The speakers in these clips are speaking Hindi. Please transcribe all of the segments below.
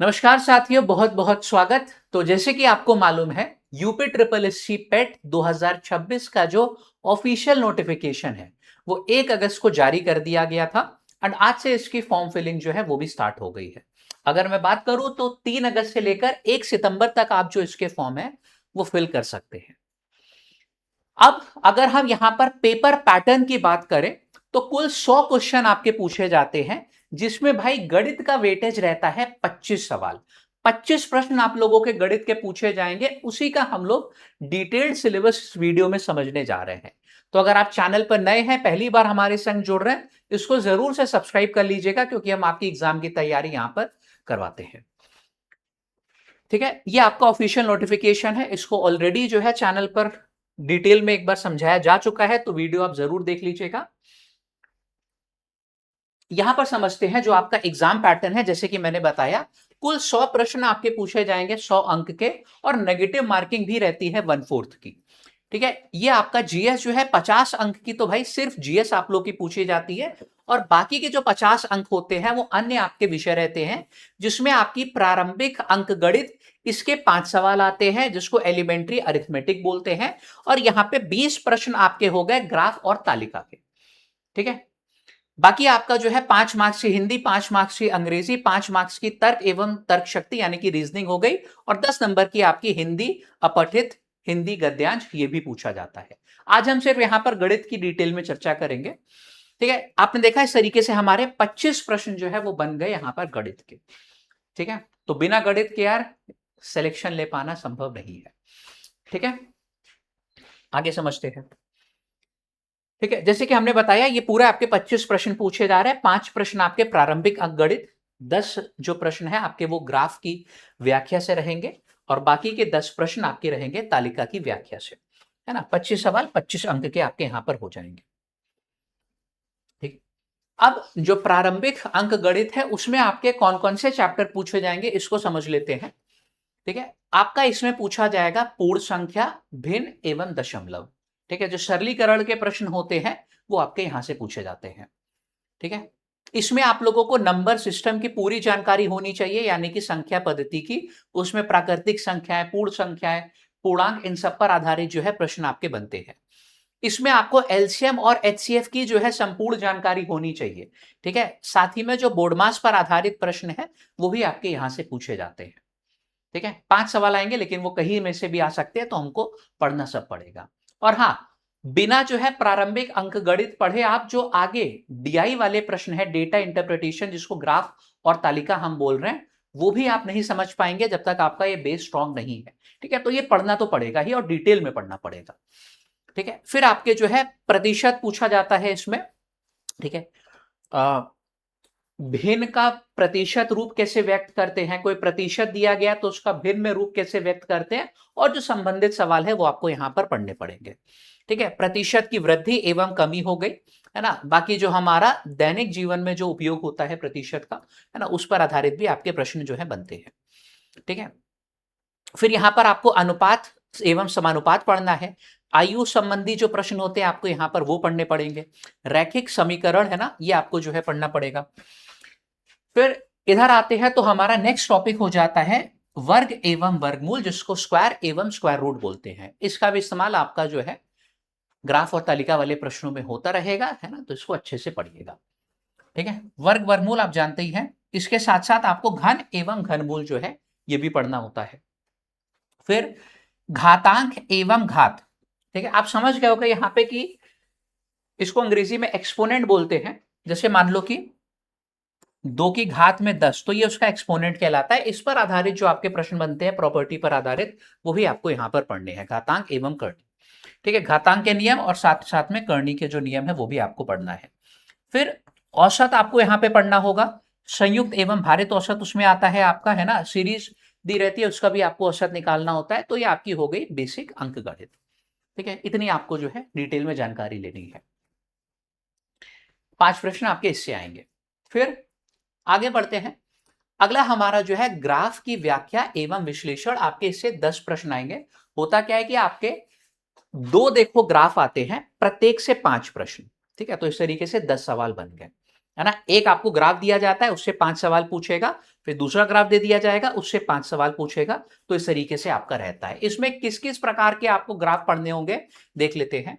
नमस्कार साथियों, बहुत बहुत स्वागत। तो जैसे कि आपको मालूम है, यूपी ट्रिपल एस सी पेट 2026 का जो ऑफिशियल नोटिफिकेशन है वो 1 अगस्त को जारी कर दिया गया था। एंड आज से इसकी फॉर्म फिलिंग जो है वो भी स्टार्ट हो गई है। अगर मैं बात करूं तो 3 अगस्त से लेकर 1 सितंबर तक आप जो इसके फॉर्म है वो फिल कर सकते हैं। अब अगर हम यहां पर पेपर पैटर्न की बात करें तो कुल 100 क्वेश्चन आपके पूछे जाते हैं, जिसमें भाई गणित का वेटेज रहता है 25 सवाल। 25 प्रश्न आप लोगों के गणित के पूछे जाएंगे, उसी का हम लोग डिटेल्ड सिलेबस इस वीडियो में समझने जा रहे हैं। तो अगर आप चैनल पर नए हैं, पहली बार हमारे संग जुड़ रहे हैं, इसको जरूर से सब्सक्राइब कर लीजिएगा, क्योंकि हम आपकी एग्जाम की तैयारी यहां पर करवाते हैं। ठीक है, ये आपका ऑफिशियल नोटिफिकेशन है। इसको ऑलरेडी जो है चैनल पर डिटेल में एक बार समझाया जा चुका है, तो वीडियो आप जरूर देख लीजिएगा। यहां पर समझते हैं जो आपका एग्जाम पैटर्न है। जैसे कि मैंने बताया, कुल 100 प्रश्न आपके पूछे जाएंगे 100 अंक के, और नेगेटिव मार्किंग भी रहती है 1/4 की। ठीक है, ये आपका जीएस जो है 50 अंक की, तो भाई सिर्फ जीएस आप लोग की पूछी जाती है। और बाकी के जो 50 अंक होते हैं वो अन्य आपके विषय रहते हैं, जिसमें आपकी प्रारंभिक अंक गणित, इसके 5 सवाल आते हैं, जिसको एलिमेंट्री अरिथमेटिक बोलते हैं। और यहां पे 20 प्रश्न आपके हो गए ग्राफ और तालिका के। ठीक है, बाकी आपका जो है 5 मार्क्स की हिंदी, 5 मार्क्स की अंग्रेजी, 5 मार्क्स की तर्क एवं तर्क शक्ति यानी कि रीजनिंग हो गई, और 10 नंबर की आपकी हिंदी अपठित, हिंदी गद्यांश, ये भी पूछा जाता है। आज हम सिर्फ यहां पर गणित की डिटेल में चर्चा करेंगे। ठीक है, आपने देखा इस तरीके से हमारे 25 प्रश्न जो है वो बन गए यहां पर गणित के। ठीक है, तो बिना गणित के यार सिलेक्शन ले पाना संभव नहीं है। ठीक है, आगे समझते हैं। ठीक है, जैसे कि हमने बताया, ये पूरा आपके 25 प्रश्न पूछे जा रहे हैं। 5 प्रश्न आपके प्रारंभिक अंकगणित, 10 जो प्रश्न है आपके वो ग्राफ की व्याख्या से रहेंगे, और बाकी के 10 प्रश्न आपके रहेंगे तालिका की व्याख्या से। है ना, 25 सवाल 25 अंक के आपके यहां पर हो जाएंगे। ठीक, अब जो प्रारंभिक अंक गणित है उसमें आपके कौन कौन से चैप्टर पूछे जाएंगे इसको समझ लेते हैं। ठीक है, आपका इसमें पूछा जाएगा पूर्ण संख्या, भिन्न एवं दशमलव। ठीक है, जो सरलीकरण के प्रश्न होते हैं वो आपके यहां से पूछे जाते हैं। ठीक है, इसमें आप लोगों को नंबर सिस्टम की पूरी जानकारी होनी चाहिए, यानी कि संख्या पद्धति की। उसमें प्राकृतिक संख्याएं, पूर्ण संख्याएं, पूर्णांक, इन सब पर आधारित जो है प्रश्न आपके बनते हैं। इसमें आपको एलसीएम और एचसीएफ की जो है संपूर्ण जानकारी होनी चाहिए। ठीक है, साथ ही में जो बोर्ड मास पर आधारित प्रश्न है वो भी आपके यहां से पूछे जाते हैं। ठीक है, 5 सवाल आएंगे, लेकिन वो कहीं में से भी आ सकते हैं, तो हमको पढ़ना सब पड़ेगा। और हाँ, बिना जो है प्रारंभिक अंक गणित पढ़े आप जो आगे डीआई वाले प्रश्न है, डेटा इंटरप्रिटेशन, जिसको ग्राफ और तालिका हम बोल रहे हैं, वो भी आप नहीं समझ पाएंगे जब तक आपका ये बेस स्ट्रांग नहीं है। ठीक है, तो ये पढ़ना तो पड़ेगा ही, और डिटेल में पढ़ना पड़ेगा। ठीक है, फिर आपके जो है प्रतिशत पूछा जाता है इसमें। ठीक है, भिन्न का प्रतिशत रूप कैसे व्यक्त करते हैं, कोई प्रतिशत दिया गया तो उसका भिन्न में रूप कैसे व्यक्त करते हैं, और जो संबंधित सवाल है वो आपको यहां पर पढ़ने पड़ेंगे। ठीक है, प्रतिशत की वृद्धि एवं कमी हो गई, है ना। बाकी जो हमारा दैनिक जीवन में जो उपयोग होता है प्रतिशत का, है ना, उस पर आधारित भी आपके प्रश्न जो है बनते हैं। ठीक है, फिर यहां पर आपको अनुपात एवं समानुपात पढ़ना है। आयु संबंधी जो प्रश्न होते हैं आपको यहां पर वो पढ़ने पड़ेंगे। रैखिक समीकरण, है ना, ये आपको जो है पढ़ना पड़ेगा। फिर इधर आते हैं तो हमारा नेक्स्ट टॉपिक हो जाता है वर्ग एवं वर्गमूल, जिसको स्क्वायर एवं स्क्वायर रूट बोलते हैं। इसका भी इस्तेमाल आपका जो है ग्राफ और तालिका वाले प्रश्नों में होता रहेगा, है ना, तो इसको अच्छे से पढ़िएगा। ठीक है, वर्ग वर्गमूल आप जानते ही हैं। इसके साथ साथ आपको घन एवं घनमूल जो है ये भी पढ़ना होता है। फिर घातांक एवं घात। ठीक है, आप समझ गए होगा यहाँ पे कि इसको अंग्रेजी में एक्सपोनेंट बोलते हैं। जैसे मान लो कि 2 की घात में 10, तो ये उसका एक्सपोनेंट कहलाता है। इस पर आधारित जो आपके प्रश्न बनते हैं प्रॉपर्टी पर आधारित, वो भी आपको यहां पर पढ़ने हैं, घातांक एवं करनी। ठीक है, घातांक के नियम और साथ साथ में करनी के जो नियम है वो भी आपको पढ़ना है। फिर औसत आपको यहां पे पढ़ना होगा। संयुक्त एवं भारित औसत उसमें आता है आपका, है ना, सीरीज दी रहती है, उसका भी आपको औसत निकालना होता है। तो ये आपकी हो गई बेसिक अंक गणित। ठीक है, इतनी आपको जो है डिटेल में जानकारी लेनी है। 5 प्रश्न आपके इससे आएंगे। फिर आगे बढ़ते हैं। अगला हमारा जो है ग्राफ की व्याख्या एवं विश्लेषण, आपके इससे 10 प्रश्न आएंगे। होता क्या है कि आपके 2 देखो ग्राफ आते हैं, प्रत्येक से 5 प्रश्न। ठीक है, तो इस तरीके से 10 सवाल बन गए। है ना। एक आपको ग्राफ दिया जाता है, उससे 5 सवाल पूछेगा, फिर दूसरा ग्राफ दे दिया जाएगा, उससे 5 सवाल पूछेगा। तो इस तरीके से आपका रहता है। इसमें किस किस प्रकार के आपको ग्राफ पढ़ने होंगे देख लेते हैं।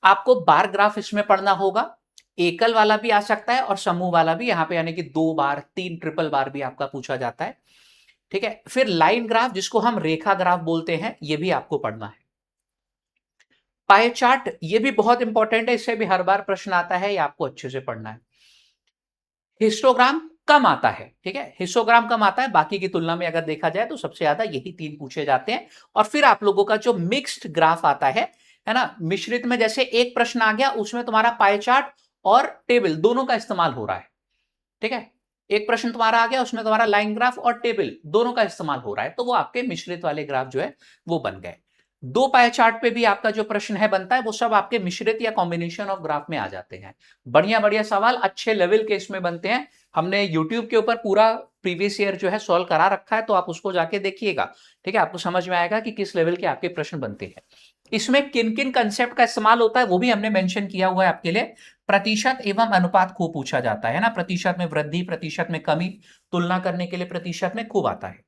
आपको बार ग्राफ इसमें पढ़ना होगा, एकल वाला भी आ सकता है और समूह वाला भी, यहां पे यानी कि 2 बार 3 ट्रिपल बार भी आपका पूछा जाता है। ठीक है, फिर लाइन ग्राफ जिसको हम रेखा ग्राफ बोलते हैं, ये भी आपको पढ़ना है। पाई चार्ट ये भी बहुत इंपॉर्टेंट है, इससे भी हर बार प्रश्न आता है, ये आपको अच्छे से पढ़ना है। हिस्टोग्राम कम आता है, ठीक है, हिस्टोग्राम कम आता है, बाकी की तुलना में अगर देखा जाए तो सबसे ज्यादा यही 3 पूछे जाते हैं। और फिर आप लोगों का जो मिक्स्ड ग्राफ आता है ना, मिश्रित में जैसे एक प्रश्न आ गया, उसमें तुम्हारा पाई चार्ट और टेबल दोनों का इस्तेमाल हो रहा है। ठीक है, एक प्रश्न तुम्हारा आ गया, उसमें तुम्हारा लाइन ग्राफ और टेबल दोनों का इस्तेमाल हो रहा है, तो वो आपके मिश्रित वाले ग्राफ जो है वो बन गए। 2 पाई चार्ट पे भी आपका जो प्रश्न है बनता है, वो सब आपके मिश्रित या कॉम्बिनेशन ऑफ ग्राफ में आ जाते हैं। बढ़िया बढ़िया सवाल अच्छे लेवल के इसमें बनते हैं। हमने यूट्यूब के ऊपर पूरा प्रीवियस ईयर जो है सॉल्व करा रखा है, तो आप उसको जाके देखिएगा। ठीक है, आपको समझ में आएगा कि किस लेवल के आपके प्रश्न बनते हैं। इसमें किन किन कंसेप्ट का इस्तेमाल होता है वो भी हमने मेंशन किया हुआ है आपके लिए। प्रतिशत एवं अनुपात खूब पूछा जाता है ना, प्रतिशत में वृद्धि, प्रतिशत में कमी, तुलना करने के लिए प्रतिशत में खूब आता है।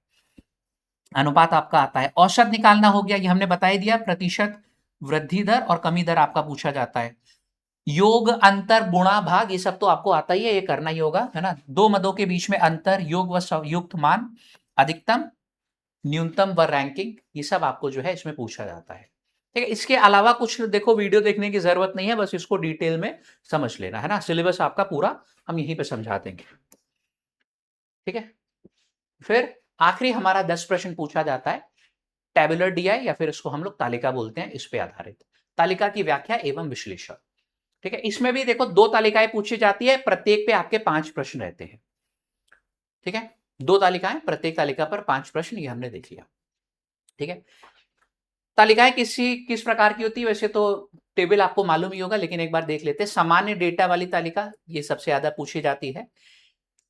अनुपात आपका आता है। औसत निकालना हो गया, ये हमने बता ही दिया, प्रतिशत वृद्धि दर और कमी दर आपका पूछा जाता है। योग, अंतर, गुणा, भाग, ये सब तो आपको आता ही है, ये करना ही होगा, है ना। दो मदों के बीच में अंतर, योग व संयुक्त मान, अधिकतम, न्यूनतम व रैंकिंग, ये सब आपको जो है इसमें पूछा जाता है। ठीक है, इसके अलावा कुछ देखो वीडियो देखने की जरूरत नहीं है, बस इसको डिटेल में समझ लेना, है ना। सिलेबस आपका पूरा हम यहीं पे समझा देंगे। ठीक है, फिर आखिरी हमारा 10 प्रश्न पूछा जाता है टेबुलर डीआई, या फिर इसको हम लोग तालिका बोलते हैं, इस पे आधारित तालिका की व्याख्या एवं विश्लेषण। ठीक है, इसमें भी देखो 2 तालिकाएं पूछी जाती है, प्रत्येक पे आपके 5 प्रश्न रहते हैं। ठीक है, 2 तालिकाएं, प्रत्येक तालिका पर 5 प्रश्न, ये हमने देख लिया। ठीक है, तालिकाएं किस प्रकार की होती है, वैसे तो टेबल आपको मालूम ही होगा, लेकिन एक बार देख लेते हैं। सामान्य डेटा वाली तालिका, ये सबसे ज्यादा पूछी जाती है।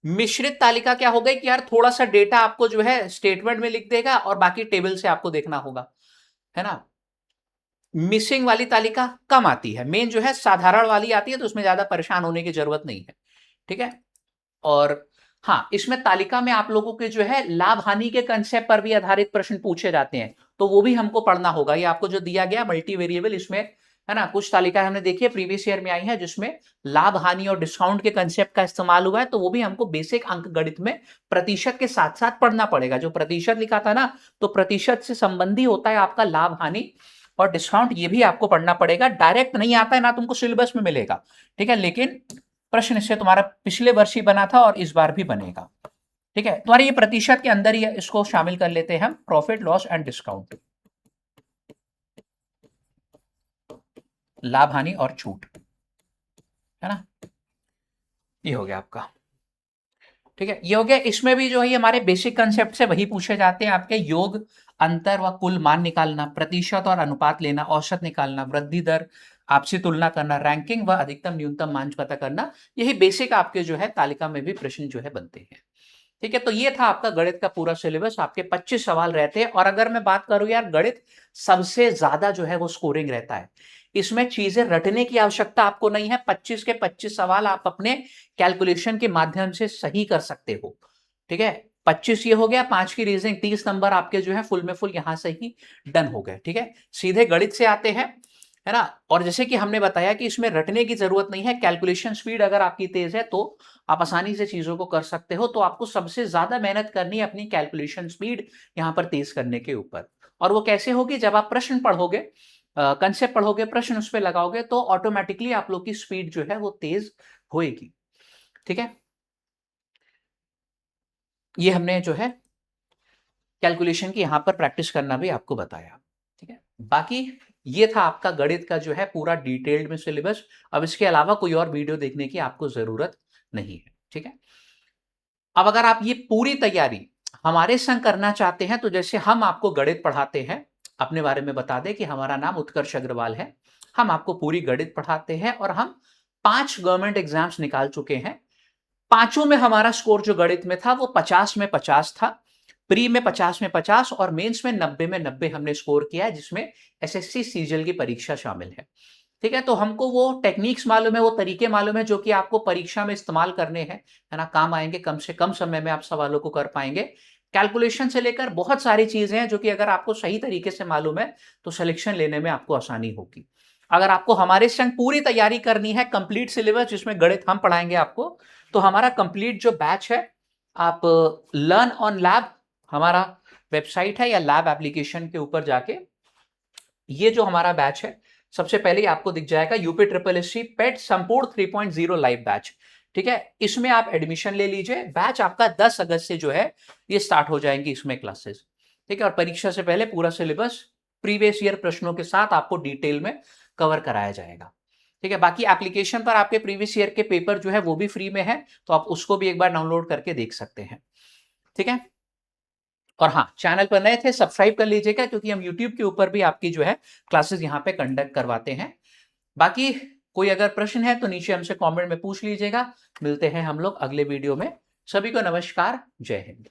मिश्रित तालिका क्या हो गई कि यार थोड़ा सा डेटा आपको जो है स्टेटमेंट में लिख देगा और बाकी टेबल से आपको देखना होगा, है ना। मिसिंग वाली तालिका कम आती है, मेन जो है साधारण वाली आती है, तो उसमें ज्यादा परेशान होने की जरूरत नहीं है। ठीक है, और हाँ, इसमें तालिका में आप लोगों के जो है लाभ हानि के कंसेप्ट पर भी आधारित प्रश्न पूछे जाते हैं, तो वो भी हमको पढ़ना होगा। ये आपको जो दिया गया मल्टी वेरिएबल, इसमें है ना कुछ तालिकाएं हमने देखी है प्रीवियस ईयर में आई है, जिसमें लाभ हानि और डिस्काउंट के कंसेप्ट का इस्तेमाल हुआ है, तो वो भी हमको बेसिक अंक गणित में प्रतिशत के साथ साथ पढ़ना पड़ेगा। जो प्रतिशत लिखा था ना, तो प्रतिशत से संबंधी होता है आपका लाभ हानि और डिस्काउंट, ये भी आपको पढ़ना पड़ेगा। डायरेक्ट नहीं आता है ना, तुमको सिलेबस में मिलेगा। ठीक है, लेकिन प्रश्न इससे तुम्हारा पिछले वर्ष ही बना था और इस बार भी बनेगा। ठीक है, तुम्हारे ये प्रतिशत के अंदर ही इसको शामिल कर लेते हैं हम, प्रॉफिट लॉस एंड डिस्काउंट, लाभ हानि और छूट, है ना। ये हो गया आपका। ठीक है, ये हो गया। इसमें भी जो है हमारे बेसिक कंसेप्ट से वही पूछे जाते हैं आपके। योग, अंतर व कुल मान निकालना, प्रतिशत और अनुपात लेना, औसत निकालना, वृद्धि दर, आपसी तुलना करना, रैंकिंग व अधिकतम न्यूनतम मान पता करना, यही बेसिक आपके जो है तालिका में भी प्रश्न जो है बनते हैं। ठीक है, तो ये था आपका गणित का पूरा सिलेबस। आपके 25 सवाल रहते हैं, और अगर मैं बात करूं यार, गणित सबसे ज्यादा जो है वो स्कोरिंग रहता है। इसमें चीजें रटने की आवश्यकता आपको नहीं है, 25 के 25 सवाल आप अपने कैलकुलेशन के माध्यम से सही कर सकते हो। ठीक है, 25 ये हो गया, 5 की रीजनिंग, 30 नंबर आपके जो है फुल में फुल यहां से ही डन हो गए। ठीक है, सीधे गणित से आते हैं, है ना। और जैसे कि हमने बताया कि इसमें रटने की जरूरत नहीं है, कैलकुलेशन स्पीड अगर आपकी तेज है तो आप आसानी से चीजों को कर सकते हो। तो आपको सबसे ज्यादा मेहनत करनी है अपनी कैलकुलेशन स्पीड यहां पर तेज करने के ऊपर। और वो कैसे होगी, जब आप प्रश्न पढ़ोगे, कंसेप्ट पढ़ोगे, प्रश्न उस पर लगाओगे, तो ऑटोमेटिकली आप लोग की स्पीड जो है वो तेज होएगी। ठीक है, ये हमने जो है कैलकुलेशन की यहां पर प्रैक्टिस करना भी आपको बताया। ठीक है, बाकी ये था आपका गणित का जो है पूरा डिटेल्ड में सिलेबस। अब इसके अलावा कोई और वीडियो देखने की आपको जरूरत नहीं है। ठीक है, अब अगर आप ये पूरी तैयारी हमारे संग करना चाहते हैं, तो जैसे हम आपको गणित पढ़ाते हैं, अपने बारे में बता दें कि हमारा नाम उत्कर्ष अग्रवाल है। हम आपको पूरी गणित पढ़ाते हैं, और हम 5 गवर्नमेंट एग्जाम्स निकाल चुके हैं। पांचों में हमारा स्कोर जो गणित में था वो 50 में 50 था, प्री में 50 में 50 और मेंस में 90 में 90 हमने स्कोर किया है, जिसमें एसएससी सीजीएल की परीक्षा शामिल है। ठीक है, तो हमको वो टेक्निक्स मालूम है, वो तरीके मालूम है जो कि आपको परीक्षा में इस्तेमाल करने हैं, है ना, काम आएंगे, कम से कम समय में आप सवालों को कर पाएंगे। कैलकुलेशन से लेकर बहुत सारी चीजें हैं जो कि अगर आपको सही तरीके से मालूम है तो सिलेक्शन लेने में आपको आसानी होगी। अगर आपको हमारे संग पूरी तैयारी करनी है, कंप्लीट सिलेबस जिसमें गणित हम पढ़ाएंगे आपको, तो हमारा कंप्लीट जो बैच है, आप लर्न ऑन लैब हमारा वेबसाइट है या लैब एप्लीकेशन के ऊपर जाके ये जो हमारा बैच है, सबसे पहले आपको दिख जाएगा यूपी ट्रिपल एस सी पेट संपूर्ण 3.0 लाइव बैच। ठीक है, इसमें आप एडमिशन ले लीजिए। बैच आपका 10 अगस्त से जो है ये स्टार्ट हो जाएंगी इसमें क्लासेस। ठीक है, और परीक्षा से पहले पूरा सिलेबस प्रीवियस ईयर प्रश्नों के साथ आपको डिटेल में कवर कराया जाएगा। ठीक है, बाकी एप्लीकेशन पर आपके प्रीवियस ईयर के पेपर जो है वो भी फ्री में है, तो आप उसको भी एक बार डाउनलोड करके देख सकते हैं। ठीक है, और हाँ, चैनल पर नए थे सब्सक्राइब कर लीजिएगा, क्योंकि हम यूट्यूब के ऊपर भी आपकी जो है क्लासेस यहाँ पे कंडक्ट करवाते हैं। बाकी कोई अगर प्रश्न है तो नीचे हमसे कमेंट में पूछ लीजिएगा। मिलते हैं हम लोग अगले वीडियो में। सभी को नमस्कार, जय हिंद।